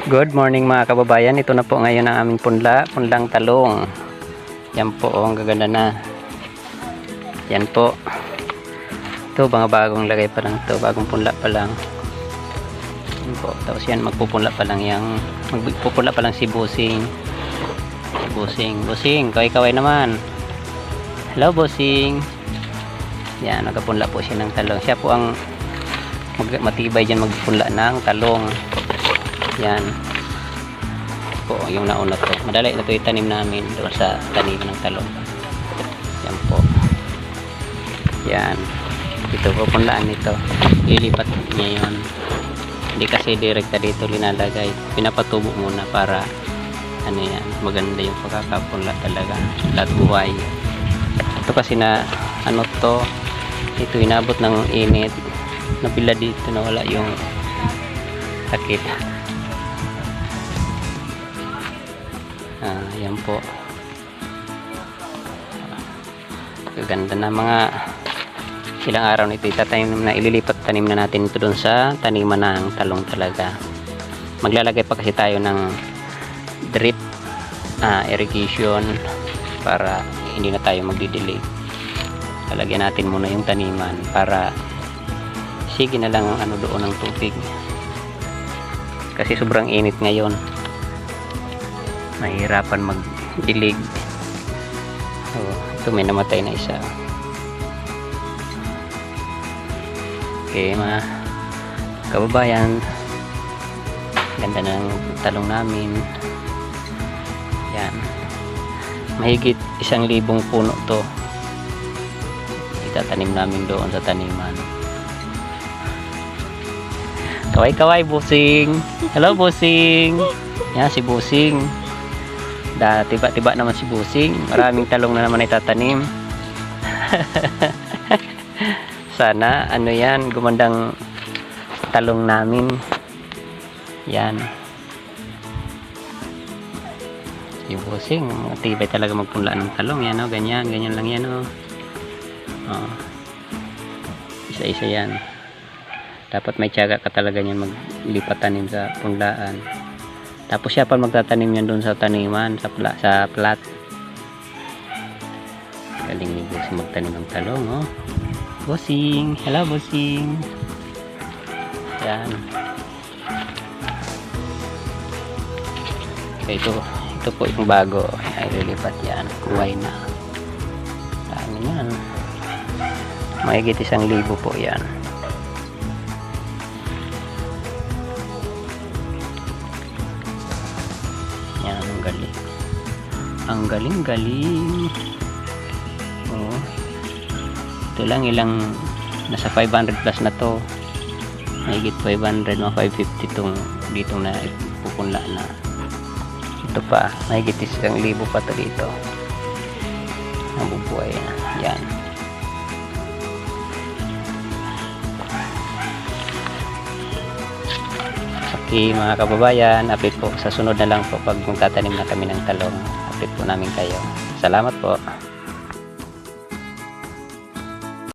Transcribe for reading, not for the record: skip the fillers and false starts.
Good morning mga kababayan. Ito na po ngayon ang aming punlang talong. Yan po, ang gaganda na. Yan po. Ito, mga bagong lagay pa lang ito. Bagong punla pa lang. Yan po. Tapos yan, magpupunla pa lang yung magpupunla pa lang si Busing. Busing, kaway-kaway naman. Hello, Busing. Yan, nagpunla po siya ng talong. Siya po ang matibay dyan magpunla ng talong. Yan po yung nauna to. Madali na to itanim namin doon sa tanim ng talong. Yan po. Yan. Ito po punlaan nito. Ilipat niya yun. Hindi kasi direkta dito linalagay. Pinapatubo muna para ano yan, maganda yung pagkakapunla talaga. Lahat buhay. Ito kasi na ano to, ito inabot ng init. Nabila dito na wala yung sakit. Yan po. Gaganda na mga ilang araw nito itatanim na, ililipat tanim na natin ito doon sa taniman ng talong talaga. Maglalagay pa kasi tayo ng drip irrigation para hindi na tayo magdidilig. Lalagyan natin muna yung taniman para sige na lang ang ano doon ng tubig. Kasi sobrang init ngayon. Mahirapan magdilig. Ito may namatay na isa. Okay mga kababayan, ganda ng talong namin. Yan, mahigit 1,000 puno to itatanim namin doon sa taniman. Kaway-kaway, Busing. Hello, Busing. Yan si Busing. Tiba-tiba naman si Busing. Maraming talong na naman itatanim. Sana ano yan, gumandang talong namin. Yan. Si Busing, matibay talaga magpunla ng talong. Yan o, ganyan lang yan o. Isa-isa yan. Dapat may tiyaga ka talaga yan maglipat tanim sa punlaan. Tapos siya pa magtatanim yan doon sa taniman, sa plat. Galing ni Busing magtanim ng talong, oh. Busing, hello Busing. Yan. Okay, ito po yung bago. Ay, lilipat yan. Kuway na. Dami yan. Mahigit 1,000 po yan. Ang galing. Oh. Ito lang ilang nasa 500 plus na to. Mahigit 500, mga 550 tong dito na pupunla na. Ito pa, mahigit 1,000 pa to dito. Nabubuhay na. Yan. Okay mga kababayan, update po sa sunod na lang po pag magtatanim na kami ng talong. Update po namin kayo. Salamat po.